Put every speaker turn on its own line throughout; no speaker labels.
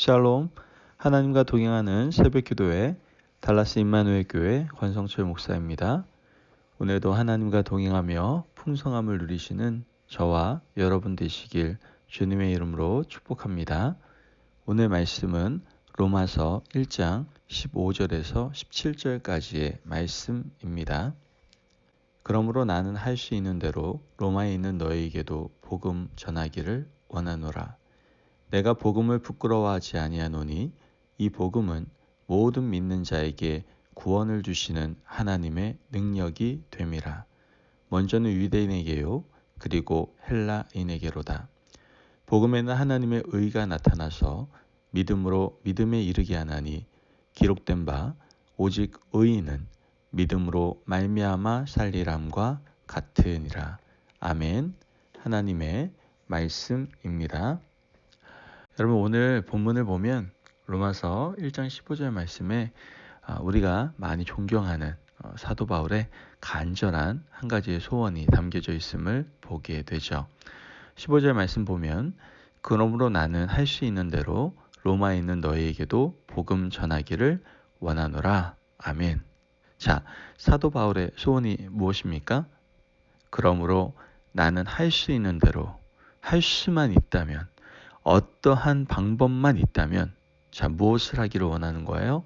샬롬, 하나님과 동행하는 새벽기도회 달라스 임마누엘 교회 권성철 목사입니다. 오늘도 하나님과 동행하며 풍성함을 누리시는 저와 여러분 되시길 주님의 이름으로 축복합니다. 오늘 말씀은 로마서 1장 15절에서 17절까지의 말씀입니다. 그러므로 나는 할 수 있는 대로 로마에 있는 너희에게도 복음 전하기를 원하노라. 내가 복음을 부끄러워하지 아니하노니 이 복음은 모든 믿는 자에게 구원을 주시는 하나님의 능력이 됨이라. 먼저는 유대인에게요, 그리고 헬라인에게로다. 복음에는 하나님의 의가 나타나서 믿음으로 믿음에 이르게 하나니 기록된 바 오직 의인은 믿음으로 말미암아 살리람과 같으니라. 아멘. 하나님의 말씀입니다. 여러분, 오늘 본문을 보면 로마서 1장 15절 말씀에 우리가 많이 존경하는 사도 바울의 간절한 한 가지의 소원이 담겨져 있음을 보게 되죠. 15절 말씀 보면 그러므로 나는 할 수 있는 대로 로마에 있는 너희에게도 복음 전하기를 원하노라. 아멘. 자, 사도 바울의 소원이 무엇입니까? 그러므로 나는 할 수 있는 대로, 할 수만 있다면, 어떠한 방법만 있다면, 자, 무엇을 하기를 원하는 거예요?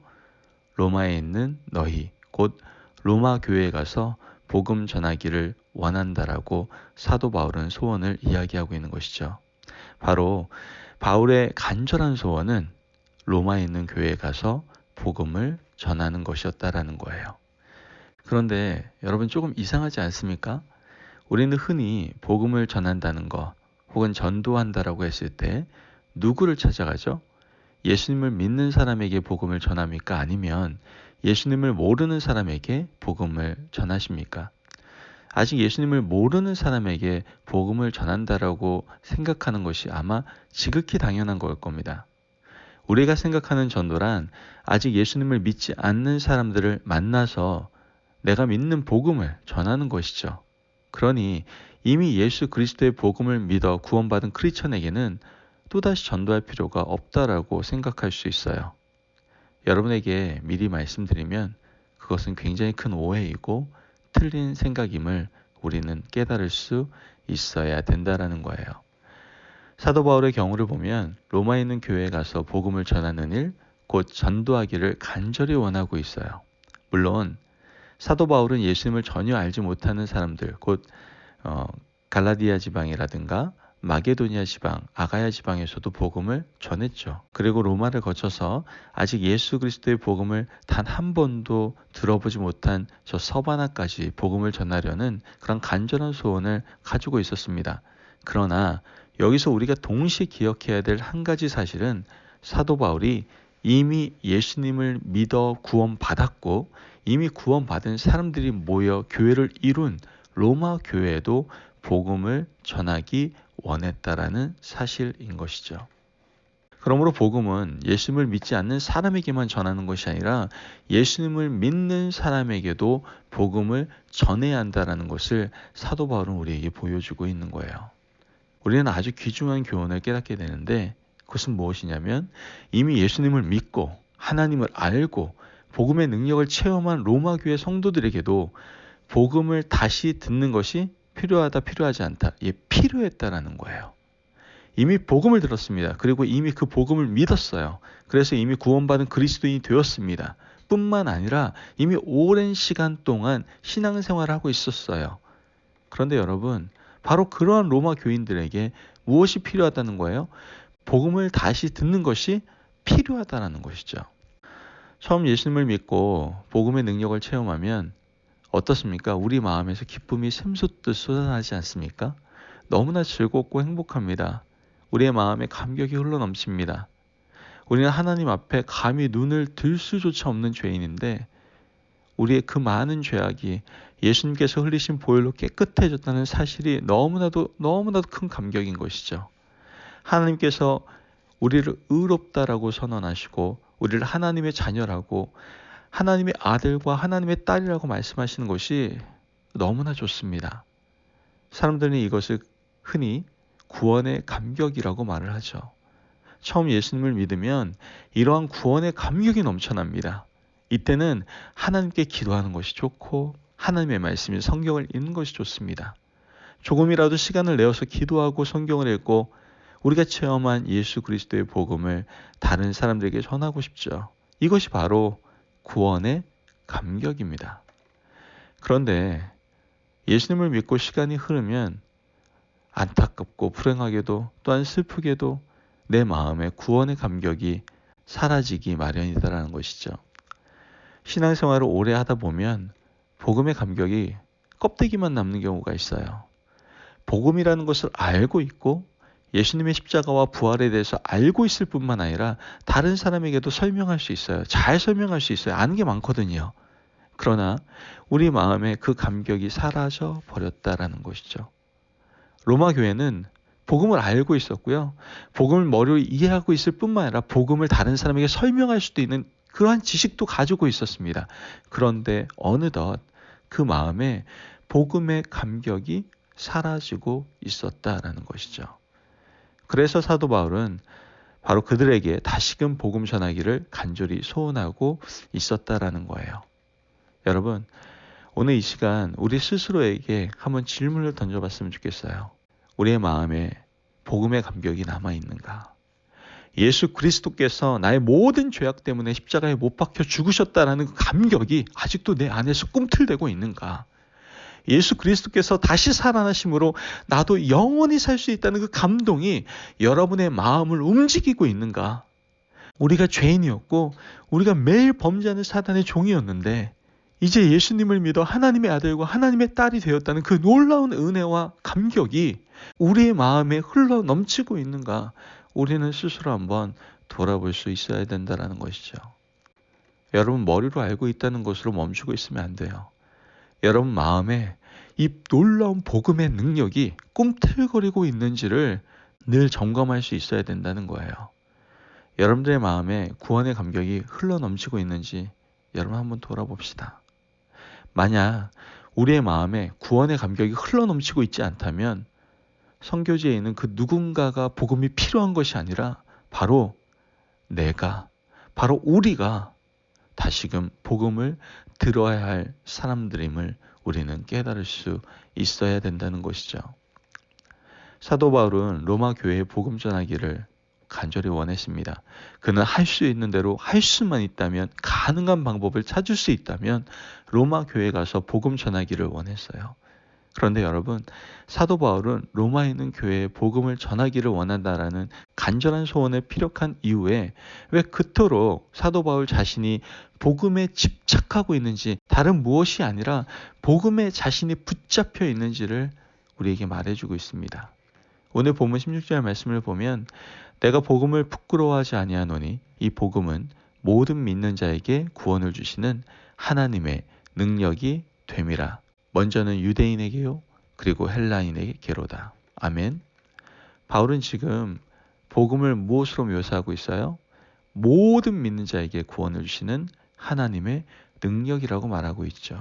로마에 있는 너희, 곧 로마 교회에 가서 복음 전하기를 원한다라고 사도 바울은 소원을 이야기하고 있는 것이죠. 바로 바울의 간절한 소원은 로마에 있는 교회에 가서 복음을 전하는 것이었다라는 거예요. 그런데 여러분, 조금 이상하지 않습니까? 우리는 흔히 복음을 전한다는 것 혹은 전도한다라고 했을 때 누구를 찾아가죠? 예수님을 믿는 사람에게 복음을 전합니까? 아니면 예수님을 모르는 사람에게 복음을 전하십니까? 아직 예수님을 모르는 사람에게 복음을 전한다라고 생각하는 것이 아마 지극히 당연한 걸 겁니다. 우리가 생각하는 전도란 아직 예수님을 믿지 않는 사람들을 만나서 내가 믿는 복음을 전하는 것이죠. 그러니 이미 예수 그리스도의 복음을 믿어 구원받은 크리스천에게는 또다시 전도할 필요가 없다라고 생각할 수 있어요. 여러분에게 미리 말씀드리면 그것은 굉장히 큰 오해이고 틀린 생각임을 우리는 깨달을 수 있어야 된다라는 거예요. 사도 바울의 경우를 보면 로마에 있는 교회에 가서 복음을 전하는 일, 곧 전도하기를 간절히 원하고 있어요. 물론 사도 바울은 예수님을 전혀 알지 못하는 사람들, 곧 갈라디아 지방이라든가 마게도니아 지방, 아가야 지방에서도 복음을 전했죠. 그리고 로마를 거쳐서 아직 예수 그리스도의 복음을 단 한 번도 들어보지 못한 저 서바나까지 복음을 전하려는 그런 간절한 소원을 가지고 있었습니다. 그러나 여기서 우리가 동시에 기억해야 될 한 가지 사실은 사도 바울이 이미 예수님을 믿어 구원받았고 이미 구원받은 사람들이 모여 교회를 이룬 로마 교회에도 복음을 전하기 원했다라는 사실인 것이죠. 그러므로 복음은 예수님을 믿지 않는 사람에게만 전하는 것이 아니라 예수님을 믿는 사람에게도 복음을 전해야 한다는 것을 사도 바울은 우리에게 보여주고 있는 거예요. 우리는 아주 귀중한 교훈을 깨닫게 되는데 그것은 무엇이냐면 이미 예수님을 믿고 하나님을 알고 복음의 능력을 체험한 로마 교회 성도들에게도 복음을 다시 듣는 것이 필요하다, 필요하지 않다. 필요했다라는 거예요. 이미 복음을 들었습니다. 그리고 이미 그 복음을 믿었어요. 그래서 이미 구원받은 그리스도인이 되었습니다. 뿐만 아니라 이미 오랜 시간 동안 신앙생활을 하고 있었어요. 그런데 여러분, 바로 그러한 로마 교인들에게 무엇이 필요하다는 거예요? 복음을 다시 듣는 것이 필요하다는 것이죠. 처음 예수님을 믿고 복음의 능력을 체험하면 어떻습니까? 우리 마음에서 기쁨이 샘솟듯 쏟아나지 않습니까? 너무나 즐겁고 행복합니다. 우리의 마음에 감격이 흘러넘칩니다. 우리는 하나님 앞에 감히 눈을 들 수조차 없는 죄인인데 우리의 그 많은 죄악이 예수님께서 흘리신 보혈로 깨끗해졌다는 사실이 너무나도 큰 감격인 것이죠. 하나님께서 우리를 의롭다라고 선언하시고 우리를 하나님의 자녀라고 하나님의 아들과 하나님의 딸이라고 말씀하시는 것이 너무나 좋습니다. 사람들은 이것을 흔히 구원의 감격이라고 말을 하죠. 처음 예수님을 믿으면 이러한 구원의 감격이 넘쳐납니다. 이때는 하나님께 기도하는 것이 좋고 하나님의 말씀인 성경을 읽는 것이 좋습니다. 조금이라도 시간을 내어서 기도하고 성경을 읽고 우리가 체험한 예수 그리스도의 복음을 다른 사람들에게 전하고 싶죠. 이것이 바로 구원의 감격입니다. 그런데 예수님을 믿고 시간이 흐르면 안타깝고 불행하게도 또한 슬프게도 내 마음의 구원의 감격이 사라지기 마련이다라는 것이죠. 신앙생활을 오래 하다 보면 복음의 감격이 껍데기만 남는 경우가 있어요. 복음이라는 것을 알고 있고 예수님의 십자가와 부활에 대해서 알고 있을 뿐만 아니라 다른 사람에게도 설명할 수 있어요. 잘 설명할 수 있어요. 아는 게 많거든요. 그러나 우리 마음에 그 감격이 사라져 버렸다라는 것이죠. 로마 교회는 복음을 알고 있었고요. 복음을 머리로 이해하고 있을 뿐만 아니라 복음을 다른 사람에게 설명할 수도 있는 그러한 지식도 가지고 있었습니다. 그런데 어느덧 그 마음에 복음의 감격이 사라지고 있었다라는 것이죠. 그래서 사도 바울은 바로 그들에게 다시금 복음 전하기를 간절히 소원하고 있었다라는 거예요. 여러분, 오늘 이 시간 우리 스스로에게 한번 질문을 던져봤으면 좋겠어요. 우리의 마음에 복음의 감격이 남아있는가? 예수 그리스도께서 나의 모든 죄악 때문에 십자가에 못 박혀 죽으셨다라는 그 감격이 아직도 내 안에서 꿈틀대고 있는가? 예수 그리스도께서 다시 살아나심으로 나도 영원히 살 수 있다는 그 감동이 여러분의 마음을 움직이고 있는가? 우리가 죄인이었고 우리가 매일 범죄하는 사단의 종이었는데 이제 예수님을 믿어 하나님의 아들과 하나님의 딸이 되었다는 그 놀라운 은혜와 감격이 우리의 마음에 흘러 넘치고 있는가? 우리는 스스로 한번 돌아볼 수 있어야 된다는 것이죠. 여러분 머리로 알고 있다는 것으로 멈추고 있으면 안 돼요. 여러분 마음에 이 놀라운 복음의 능력이 꿈틀거리고 있는지를 늘 점검할 수 있어야 된다는 거예요. 여러분들의 마음에 구원의 감격이 흘러 넘치고 있는지 여러분 한번 돌아봅시다. 만약 우리의 마음에 구원의 감격이 흘러 넘치고 있지 않다면 선교지에 있는 그 누군가가 복음이 필요한 것이 아니라 바로 내가, 바로 우리가 다시금 복음을 들어야 할 사람들임을 우리는 깨달을 수 있어야 된다는 것이죠. 사도 바울은 로마 교회에 복음 전하기를 간절히 원했습니다. 그는 할 수 있는 대로 할 수만 있다면, 가능한 방법을 찾을 수 있다면 로마 교회에 가서 복음 전하기를 원했어요. 그런데 여러분, 사도 바울은 로마에 있는 교회에 복음을 전하기를 원한다라는 간절한 소원에 피력한 이후에 왜 그토록 사도 바울 자신이 복음에 집착하고 있는지, 다른 무엇이 아니라 복음에 자신이 붙잡혀 있는지를 우리에게 말해주고 있습니다. 오늘 본문 16절 말씀을 보면 내가 복음을 부끄러워하지 아니하노니 이 복음은 모든 믿는 자에게 구원을 주시는 하나님의 능력이 됨이라. 먼저는 유대인에게요, 그리고 헬라인에게로다. 아멘. 바울은 지금 복음을 무엇으로 묘사하고 있어요? 모든 믿는 자에게 구원을 주시는 하나님의 능력이라고 말하고 있죠.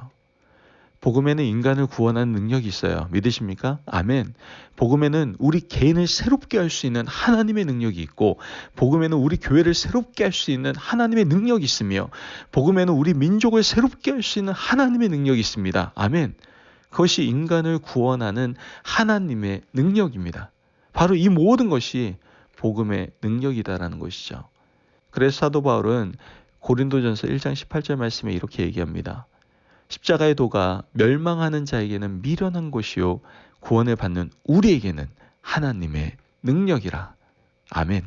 복음에는 인간을 구원하는 능력이 있어요. 믿으십니까? 아멘. 복음에는 우리 개인을 새롭게 할 수 있는 하나님의 능력이 있고, 복음에는 우리 교회를 새롭게 할 수 있는 하나님의 능력이 있으며, 복음에는 우리 민족을 새롭게 할 수 있는 하나님의 능력이 있습니다. 아멘. 그것이 인간을 구원하는 하나님의 능력입니다. 바로 이 모든 것이 복음의 능력이다라는 것이죠. 그래서 사도 바울은 고린도전서 1장 18절 말씀에 이렇게 얘기합니다. 십자가의 도가 멸망하는 자에게는 미련한 것이요 구원을 받는 우리에게는 하나님의 능력이라. 아멘.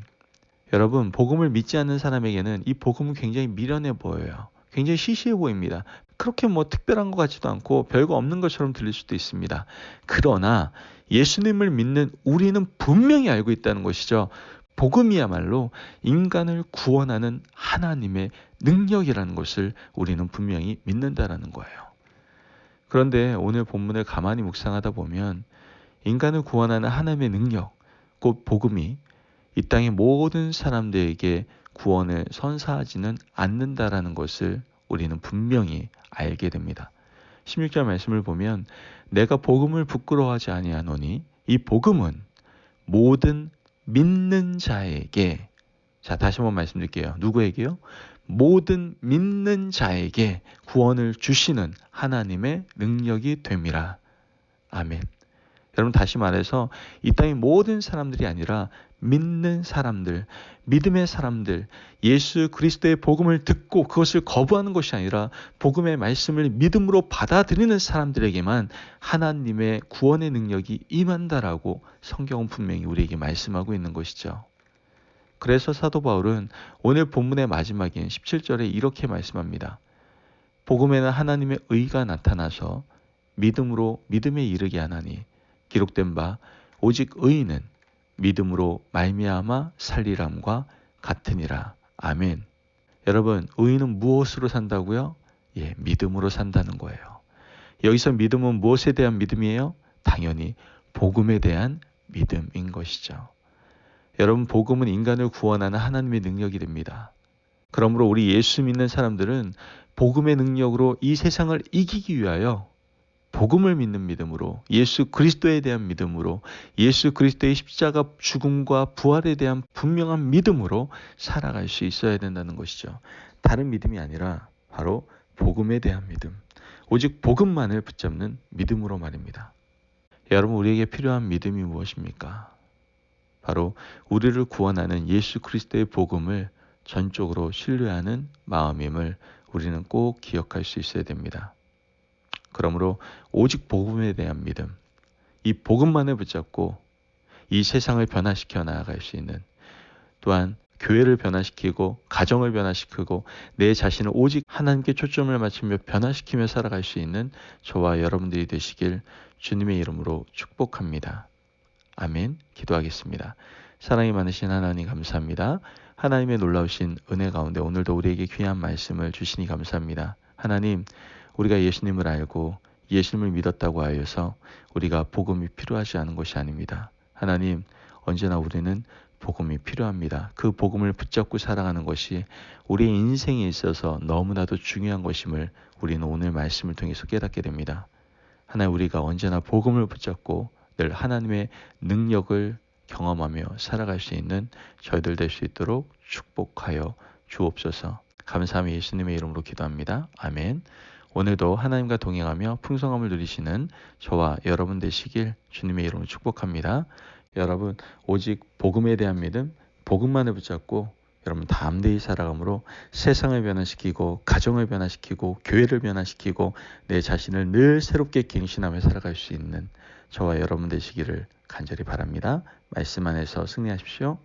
여러분, 복음을 믿지 않는 사람에게는 이 복음은 굉장히 미련해 보여요. 굉장히 시시해 보입니다. 그렇게 특별한 것 같지도 않고 별거 없는 것처럼 들릴 수도 있습니다. 그러나 예수님을 믿는 우리는 분명히 알고 있다는 것이죠. 복음이야말로 인간을 구원하는 하나님의 능력이라는 것을 우리는 분명히 믿는다라는 거예요. 그런데 오늘 본문을 가만히 묵상하다 보면 인간을 구원하는 하나님의 능력, 곧 복음이 이 땅의 모든 사람들에게 구원을 선사하지는 않는다라는 것을 우리는 분명히 알게 됩니다. 16절 말씀을 보면 내가 복음을 부끄러워하지 아니하노니 이 복음은 모든 믿는 자에게 자, 다시 한번 말씀드릴게요. 누구에게요? 모든 믿는 자에게 구원을 주시는 하나님의 능력이 됨이라. 아멘. 여러분, 다시 말해서 이 땅의 모든 사람들이 아니라 믿는 사람들, 믿음의 사람들, 예수 그리스도의 복음을 듣고 그것을 거부하는 것이 아니라 복음의 말씀을 믿음으로 받아들이는 사람들에게만 하나님의 구원의 능력이 임한다라고 성경은 분명히 우리에게 말씀하고 있는 것이죠. 그래서 사도 바울은 오늘 본문의 마지막인 17절에 이렇게 말씀합니다. 복음에는 하나님의 의가 나타나서 믿음으로 믿음에 이르게 하나니 기록된 바 오직 의인은 믿음으로 말미암아 살리람과 같으니라. 아멘. 여러분, 의인은 무엇으로 산다고요? 믿음으로 산다는 거예요. 여기서 믿음은 무엇에 대한 믿음이에요? 당연히 복음에 대한 믿음인 것이죠. 여러분, 복음은 인간을 구원하는 하나님의 능력이 됩니다. 그러므로 우리 예수 믿는 사람들은 복음의 능력으로 이 세상을 이기기 위하여 복음을 믿는 믿음으로, 예수 그리스도에 대한 믿음으로, 예수 그리스도의 십자가 죽음과 부활에 대한 분명한 믿음으로 살아갈 수 있어야 된다는 것이죠. 다른 믿음이 아니라 바로 복음에 대한 믿음, 오직 복음만을 붙잡는 믿음으로 말입니다. 여러분, 우리에게 필요한 믿음이 무엇입니까? 바로 우리를 구원하는 예수 그리스도의 복음을 전적으로 신뢰하는 마음임을 우리는 꼭 기억할 수 있어야 됩니다. 그러므로 오직 복음에 대한 믿음, 이 복음만을 붙잡고 이 세상을 변화시켜 나아갈 수 있는, 또한 교회를 변화시키고 가정을 변화시키고 내 자신을 오직 하나님께 초점을 맞추며 변화시키며 살아갈 수 있는 저와 여러분들이 되시길 주님의 이름으로 축복합니다. 아멘. 기도하겠습니다. 사랑이 많으신 하나님 감사합니다. 하나님의 놀라우신 은혜 가운데 오늘도 우리에게 귀한 말씀을 주시니 감사합니다. 하나님, 우리가 예수님을 알고 예수님을 믿었다고 하여서 우리가 복음이 필요하지 않은 것이 아닙니다. 하나님, 언제나 우리는 복음이 필요합니다. 그 복음을 붙잡고 살아가는 것이 우리의 인생에 있어서 너무나도 중요한 것임을 우리는 오늘 말씀을 통해서 깨닫게 됩니다. 하나님, 우리가 언제나 복음을 붙잡고 늘 하나님의 능력을 경험하며 살아갈 수 있는 저희들 될 수 있도록 축복하여 주옵소서. 감사하며 예수님의 이름으로 기도합니다. 아멘. 오늘도 하나님과 동행하며 풍성함을 누리시는 저와 여러분 되시길 주님의 이름으로 축복합니다. 여러분, 오직 복음에 대한 믿음, 복음만을 붙잡고 여러분 담대히 살아감으로 세상을 변화시키고 가정을 변화시키고 교회를 변화시키고 내 자신을 늘 새롭게 갱신하며 살아갈 수 있는 저와 여러분 되시기를 간절히 바랍니다. 말씀 안에서 승리하십시오.